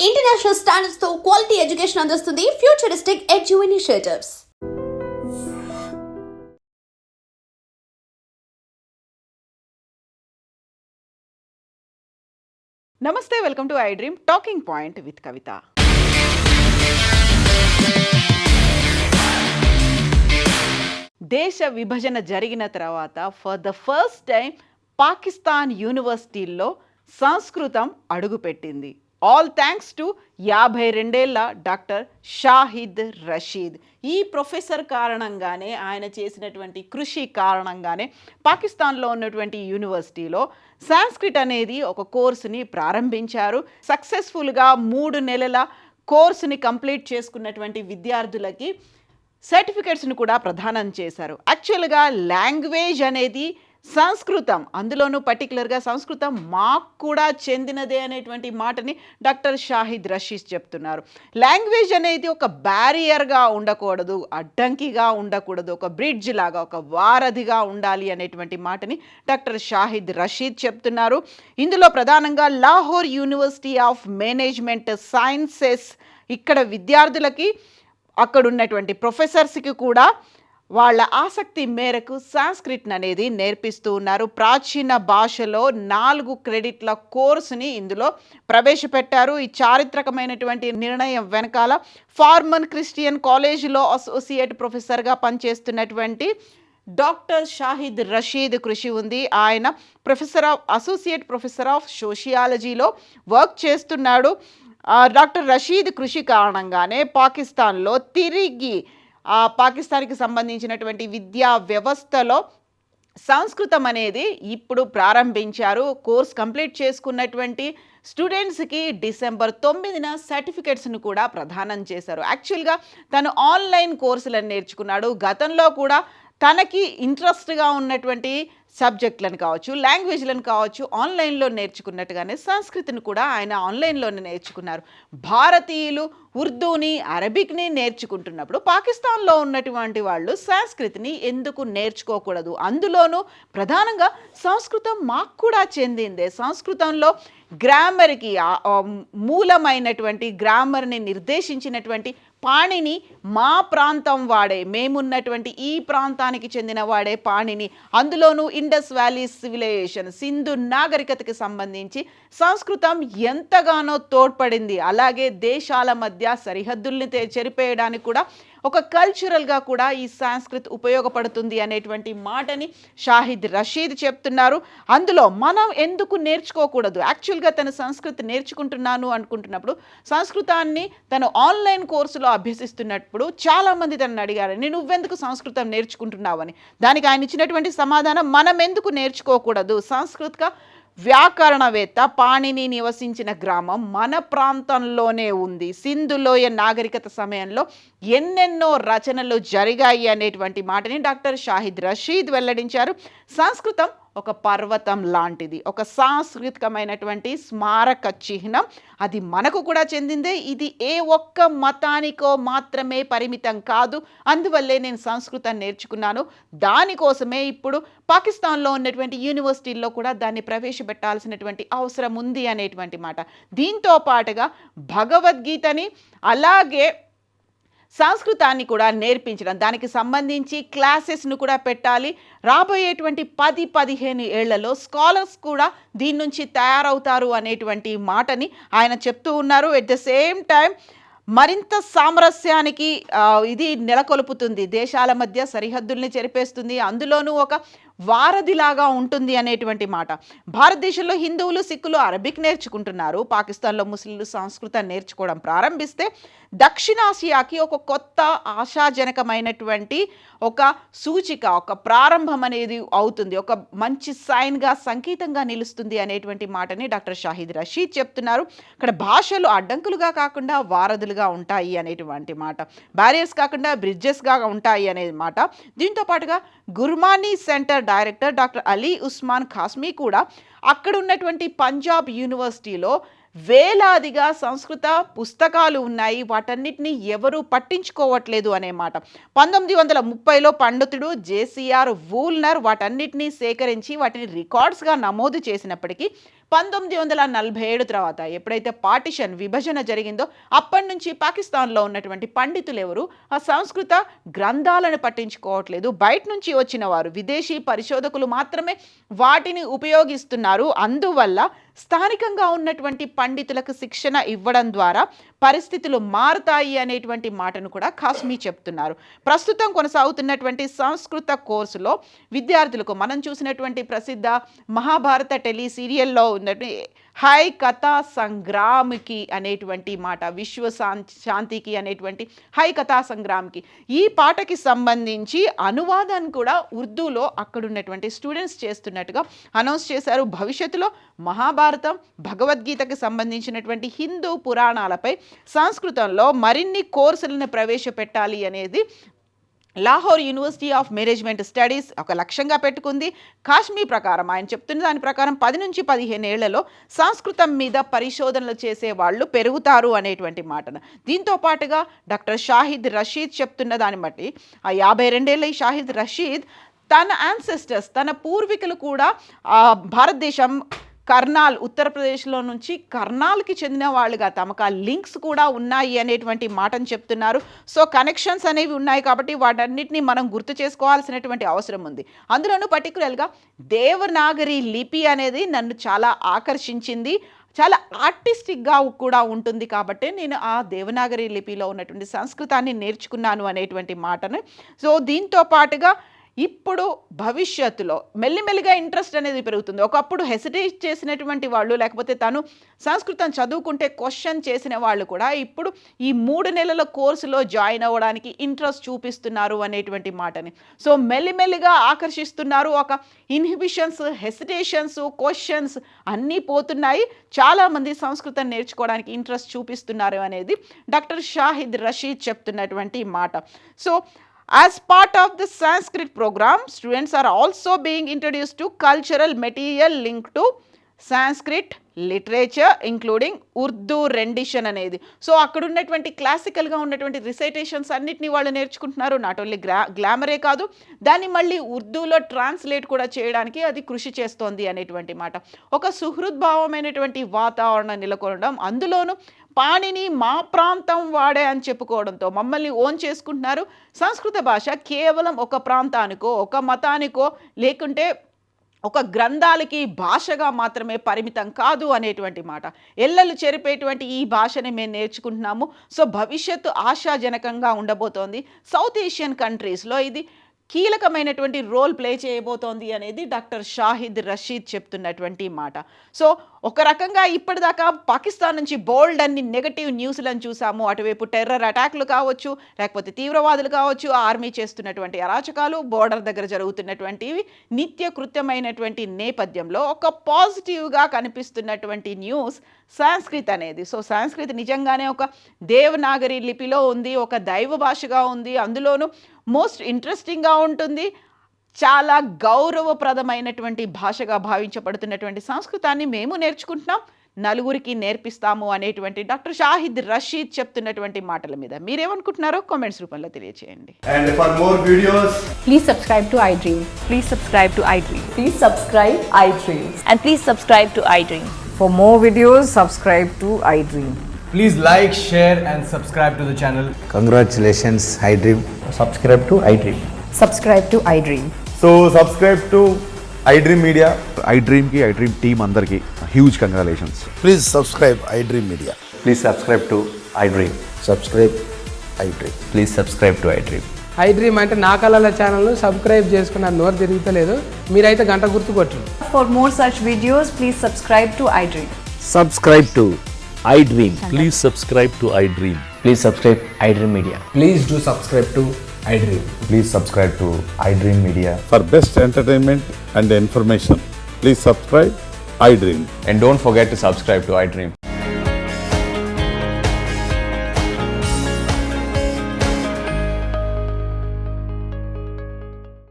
International standards తో quality education అందిస్తుంది futuristic edu initiatives. నమస్తే, welcome to iDream talking point with Kavitha. దేశ విభజన జరిగిన తర్వాత for the first time Pakistan యూనివర్సిటీల్లో సంస్కృతం అడుగుపెట్టింది. All thanks to 52 doctor Shahid Rasheed. ఈ ప్రొఫెసర్ కారణంగానే, ఆయన చేసినటువంటి కృషి కారణంగానే పాకిస్తాన్లో ఉన్నటువంటి యూనివర్సిటీలో సాంస్క్రిట్ అనేది ఒక కోర్సుని ప్రారంభించారు. సక్సెస్ఫుల్గా 3 నెలల కోర్సుని కంప్లీట్ చేసుకున్నటువంటి విద్యార్థులకి సర్టిఫికెట్స్ని కూడా ప్రదానం చేశారు. యాక్చువల్గా లాంగ్వేజ్ అనేది సంస్కృతం, అందులోనూ పర్టికులర్గా సంస్కృతం మాకు కూడా చెందినదే అనేటువంటి మాటని డాక్టర్ షాహిద్ రషీద్ చెప్తున్నారు. లాంగ్వేజ్ అనేది ఒక బ్యారియర్గా ఉండకూడదు, అడ్డంకిగా ఉండకూడదు, ఒక బ్రిడ్జ్ లాగా, ఒక వారధిగా ఉండాలి అనేటువంటి మాటని డాక్టర్ షాహిద్ రషీద్ చెప్తున్నారు. ఇందులో ప్రధానంగా Lahore university of management sciences ఇక్కడ విద్యార్థులకి, అక్కడ ఉన్నటువంటి ప్రొఫెసర్స్కి కూడా వాళ్ళ ఆసక్తి మేరకు సాంస్క్రిట్ అనేది నేర్పిస్తూ ఉన్నారు. ప్రాచీన భాషలో 4 క్రెడిట్ల కోర్సుని ఇందులో ప్రవేశపెట్టారు. ఈ చారిత్రకమైనటువంటి నిర్ణయం వెనకాల ఫార్మన్ క్రిస్టియన్ కాలేజీలో అసోసియేట్ ప్రొఫెసర్గా పనిచేస్తున్నటువంటి డాక్టర్ షాహిద్ రషీద్ కృషి ఉంది. ఆయన అసోసియేట్ ప్రొఫెసర్ ఆఫ్ సోషియాలజీలో వర్క్ చేస్తున్నాడు. డాక్టర్ రషీద్ కృషి కారణంగానే పాకిస్తాన్లో తిరిగి పాకిస్తాన్కి సంబంధించినటువంటి విద్యా వ్యవస్థలో సంస్కృతం అనేది ఇప్పుడు ప్రారంభించారు. కోర్స్ కంప్లీట్ చేసుకున్నటువంటి స్టూడెంట్స్కి డిసెంబర్ 9న సర్టిఫికెట్స్ను కూడా ప్రదానం చేశారు. యాక్చువల్గా తను ఆన్లైన్ కోర్సులను నేర్చుకున్నాడు. గతంలో కూడా తనకి ఇంట్రెస్ట్గా ఉన్నటువంటి సబ్జెక్టులను కావచ్చు, లాంగ్వేజ్లను కావచ్చు, ఆన్లైన్లో నేర్చుకున్నట్టుగానే సంస్కృతిని కూడా ఆయన ఆన్లైన్లోనే నేర్చుకున్నారు. భారతీయులు ఉర్దూని, అరబిక్ని నేర్చుకుంటున్నప్పుడు పాకిస్తాన్లో ఉన్నటువంటి వాళ్ళు సంస్కృతిని ఎందుకు నేర్చుకోకూడదు? అందులోనూ ప్రధానంగా సంస్కృతం మాకు కూడా చెందిందే. సంస్కృతంలో గ్రామర్కి మూలమైనటువంటి గ్రామర్ని నిర్దేశించినటువంటి పాణిని మా ప్రాంతం వాడే, మేమున్నటువంటి ఈ ప్రాంతానికి చెందిన వాడే పాణిని. అందులోనూ ఇండస్ వ్యాలీ సివిలైజేషన్, సింధు నాగరికతకి సంబంధించి సంస్కృతం ఎంతగానో తోడ్పడింది. అలాగే దేశాల మధ్య సరిహద్దుల్ని చెరిపేయడానికి కూడా ఒక కల్చరల్గా కూడా ఈ సంస్కృత్ ఉపయోగపడుతుంది అనేటువంటి మాటని షాహిద్ రషీద్ చెప్తున్నారు. అందులో మనం ఎందుకు నేర్చుకోకూడదు? యాక్చువల్గా తను సంస్కృత్ నేర్చుకుంటున్నాను అనుకుంటున్నప్పుడు, సంస్కృతాన్ని తను ఆన్లైన్ కోర్సులో అభ్యసిస్తున్నప్పుడు చాలామంది తనని అడిగారు, నువ్వెందుకు సంస్కృతం నేర్చుకుంటున్నావు అని. దానికి ఆయన ఇచ్చినటువంటి సమాధానం, మనం ఎందుకు నేర్చుకోకూడదు? సంస్కృత వ్యాకరణవేత్త పాణిని నివసించిన గ్రామం మన ప్రాంతంలోనే ఉంది. సింధులోయ నాగరికత సమయంలో ఎన్నెన్నో రచనలు జరిగాయి అనేటువంటి మాటని డాక్టర్ షాహిద్ రషీద్ వెల్లడించారు. సంస్కృతం ఒక పర్వతం లాంటిది, ఒక సాంస్కృతికమైనటువంటి స్మారక చిహ్నం. అది మనకు కూడా చెందిందే. ఇది ఏ ఒక్క మతానికో మాత్రమే పరిమితం కాదు. అందువల్లే నేను సంస్కృతం నేర్చుకున్నాను. దానికోసమే ఇప్పుడు పాకిస్తాన్లో ఉన్నటువంటి యూనివర్సిటీల్లో కూడా దాన్ని ప్రవేశపెట్టాల్సినటువంటి అవసరం ఉంది అనేటువంటి మాట. దీంతో పాటుగా భగవద్గీతని, అలాగే సంస్కృతాన్ని కూడా నేర్పించడం, దానికి సంబంధించి క్లాసెస్ను కూడా పెట్టాలి. రాబోయేటువంటి 10-15 ఏళ్లలో స్కాలర్స్ కూడా దీని నుంచి తయారవుతారు అనేటువంటి మాటని ఆయన చెప్తూ ఉన్నారు. ఎట్ ద సేమ్ టైం మరింత సామరస్యానికి ఇది నెలకొల్పుతుంది, దేశాల మధ్య సరిహద్దుల్ని చెరిపేస్తుంది, అందులోనూ ఒక వారధిలాగా ఉంటుంది అనేటువంటి మాట. భారతదేశంలో హిందువులు, సిక్కులు అరబిక్ నేర్చుకుంటున్నారు. పాకిస్తాన్లో ముస్లింలు సంస్కృతం నేర్చుకోవడం ప్రారంభిస్తే దక్షిణాసియాకి ఒక కొత్త ఆశాజనకమైనటువంటి ఒక సూచిక, ఒక ప్రారంభం అనేది అవుతుంది, ఒక మంచి సైన్గా, సంకేతంగా నిలుస్తుంది అనేటువంటి మాటని డాక్టర్ షాహిద్ రషీద్ చెప్తున్నారు. ఇక్కడ భాషలు అడ్డంకులుగా కాకుండా వారధులుగా ఉంటాయి అనేటువంటి మాట, బ్యారియర్స్ కాకుండా బ్రిడ్జెస్గా ఉంటాయి అనే మాట. దీంతో పాటుగా Gurmani centre director doctor Ali Usman Qasmi కూడా అక్కడ ఉన్నటువంటి పంజాబ్ యూనివర్సిటీలో వేలాదిగా సంస్కృత పుస్తకాలు ఉన్నాయి, వాటన్నిటిని ఎవరు పట్టించుకోవట్లేదు అనే మాట. 1930లో పండితుడు జేసీఆర్ వూల్నర్ వాటన్నిటినీ సేకరించి వాటిని రికార్డ్స్గా నమోదు చేసినప్పటికీ 1947 తర్వాత ఎప్పుడైతే పార్టిషన్ విభజన జరిగిందో అప్పటి నుంచి పాకిస్తాన్లో ఉన్నటువంటి పండితులు ఎవరు ఆ సంస్కృత గ్రంథాలను పట్టించుకోవట్లేదు. బయట నుంచి వచ్చిన వారు విదేశీ పరిశోధకులు మాత్రమే వాటిని ఉపయోగిస్తున్నారు. అందువల్ల స్థానికంగా ఉన్నటువంటి పండితులకు శిక్షణ ఇవ్వడం ద్వారా పరిస్థితులు మారుతాయి అనేటువంటి మాటను కూడా ఖాస్మీ చెప్తున్నారు. ప్రస్తుతం కొనసాగుతున్నటువంటి సంస్కృత కోర్సులో విద్యార్థులకు మనం చూసినటువంటి ప్రసిద్ధ మహాభారత టెలి సీరియల్లో ఉన్నటువంటి హై కథా సంగ్రామ్కి అనేటువంటి మాట, విశ్వ శాంతికి అనేటువంటి హై కథా సంగ్రామ్కి ఈ పాటకి సంబంధించి అనువాదాన్ని కూడా ఉర్దూలో అక్కడున్నటువంటి స్టూడెంట్స్ చేస్తున్నట్టుగా అనౌన్స్ చేశారు. భవిష్యత్తులో మహాభారతం, భగవద్గీతకి సంబంధించినటువంటి హిందూ పురాణాలపై సంస్కృతంలో మరిన్ని కోర్సులను ప్రవేశపెట్టాలి అనేది Lahore university of management studies ఒక లక్ష్యంగా పెట్టుకుంది. కాశ్మీ ప్రకారం ఆయన చెప్తున్న దాని ప్రకారం 10 నుంచి 15 ఏళ్లలో సంస్కృతం మీద పరిశోధనలు చేసే వాళ్ళు పెరుగుతారు అనేటువంటి మాటను. దీంతో పాటుగా డాక్టర్ షాహిద్ రషీద్ చెప్తున్న దాన్ని బట్టి ఆ 52 ఏళ్ళ ఈ షాహిద్ రషీద్ తన యాన్సెస్టర్స్, తన పూర్వీకులు కూడా భారతదేశం కర్నాల్, ఉత్తరప్రదేశ్లో నుంచి కర్నాల్కి చెందిన వాళ్ళుగా తమకు ఆ లింక్స్ కూడా ఉన్నాయి అనేటువంటి మాటను చెప్తున్నారు. సో కనెక్షన్స్ అనేవి ఉన్నాయి కాబట్టి వాటన్నిటిని మనం గుర్తు చేసుకోవాల్సినటువంటి అవసరం ఉంది. అందులోనూ పర్టికులర్గా దేవనాగరి లిపి అనేది నన్ను చాలా ఆకర్షించింది. చాలా ఆర్టిస్టిక్గా కూడా ఉంటుంది కాబట్టి నేను ఆ దేవనాగరి లిపిలో ఉన్నటువంటి సంస్కృతాన్ని నేర్చుకున్నాను అనేటువంటి మాటను. సో దీంతో పాటుగా ఇప్పుడు భవిష్యత్తులో మెల్లిమెల్లిగా ఇంట్రెస్ట్ అనేది పెరుగుతుంది. ఒకప్పుడు హెసిటేట్ చేసినటువంటి వాళ్ళు, లేకపోతే తను సంస్కృతం చదువుకుంటే క్వశ్చన్ చేసిన వాళ్ళు కూడా ఇప్పుడు ఈ 3 నెలల కోర్సులో జాయిన్ అవ్వడానికి ఇంట్రెస్ట్ చూపిస్తున్నారు అనేటువంటి మాటని. సో మెల్లిమెల్లిగా ఆకర్షిస్తున్నారు. ఒక ఇన్హిబిషన్స్, హెసిటేషన్స్, క్వశ్చన్స్ అన్నీ పోతున్నాయి. చాలామంది సంస్కృతం నేర్చుకోవడానికి ఇంట్రెస్ట్ చూపిస్తున్నారు అనేది డాక్టర్ షాహిద్ రషీద్ చెప్తున్నటువంటి మాట. So as part of the Sanskrit program, students are also being introduced to cultural material linked to Sanskrit literature, including Urdu rendition అనేది. సో అక్కడ ఉన్నటువంటి క్లాసికల్గా ఉన్నటువంటి రిసైటేషన్స్ అన్నిటిని వాళ్ళు నేర్చుకుంటున్నారు. నాట్ ఓన్లీ గ్లామరే కాదు, దాన్ని మళ్ళీ ఉర్దూలో ట్రాన్స్లేట్ కూడా చేయడానికి అది కృషి చేస్తోంది అనేటువంటి మాట. ఒక సుహృద్భావమైనటువంటి వాతావరణం నెలకొనడం, అందులోనూ పాణిని మా ప్రాంతం వాడే అని చెప్పుకోవడంతో మమ్మల్ని ఓన్ చేసుకుంటున్నారు. సంస్కృత భాష కేవలం ఒక ప్రాంతానికో, ఒక మతానికో, లేకుంటే ఒక గ్రంథాలకి భాషగా మాత్రమే పరిమితం కాదు అనేటువంటి మాట. ఎల్లలు చెరిపేటువంటి ఈ భాషని మేము నేర్చుకుంటున్నాము. సో భవిష్యత్తు ఆశాజనకంగా ఉండబోతోంది. సౌత్ ఏషియన్ కంట్రీస్లో ఇది కీలకమైనటువంటి రోల్ ప్లే చేయబోతోంది అనేది డాక్టర్ షాహిద్ రషీద్ చెప్తున్నటువంటి మాట. సో ఒక రకంగా ఇప్పటిదాకా పాకిస్తాన్ నుంచి బోల్డ్ అన్ని నెగటివ్ న్యూస్లను చూసాము. అటువైపు టెర్రర్ అటాక్లు కావచ్చు, లేకపోతే తీవ్రవాదులు కావచ్చు, ఆర్మీ చేస్తున్నటువంటి అరాచకాలు, బోర్డర్ దగ్గర జరుగుతున్నటువంటివి నిత్య కృత్యమైనటువంటి నేపథ్యంలో ఒక పాజిటివ్గా కనిపిస్తున్నటువంటి న్యూస్ సంస్కృత్ అనేది. సో సంస్కృత్ నిజంగానే ఒక దేవనాగరి లిపిలో ఉంది, ఒక దైవ భాషగా ఉంది. అందులోనూ మోస్ట్ ఇంట్రెస్టింగ్గా ఉంటుంది. చాలా గౌరవప్రదమైనటువంటి భాషగా భావించబడుతున్నటువంటి సంస్కృతాన్ని మేము నేర్చుకుంటున్నాం, నలుగురికి నేర్పిస్తాము అనేటువంటి డాక్టర్ షాహిద్ రషీద్ చెప్తున్నటువంటి మాటల మీద మీరేమనుకుంటున్నారో కామెంట్స్ రూపంలో తెలియజేయండి. And for more videos, Please subscribe to iDream. Please subscribe to iDream. Please subscribe iDream. And please subscribe to iDream. For more videos, subscribe to iDream. please like, share and subscribe to the channel. Congratulations, iDream. Subscribe to iDream. Subscribe to iDream. So subscribe to iDream Media. iDream team అందరికి huge congratulations. Please subscribe iDream Media. Please subscribe to iDream. Subscribe iDream. Please subscribe to iDream. iDream అంటే నా కళల ఛానల్ను subscribe చేసుకున్న నోరు తిరుగుతలేదు, మీరైతే గంట గుర్తు కొట్టండి. For more such videos, please subscribe to iDream. Subscribe to iDream. Please subscribe to iDream. Please subscribe iDream Media. Please do subscribe to iDream. Please subscribe to iDream Media. For best entertainment and information, please subscribe iDream. And don't forget to subscribe to iDream.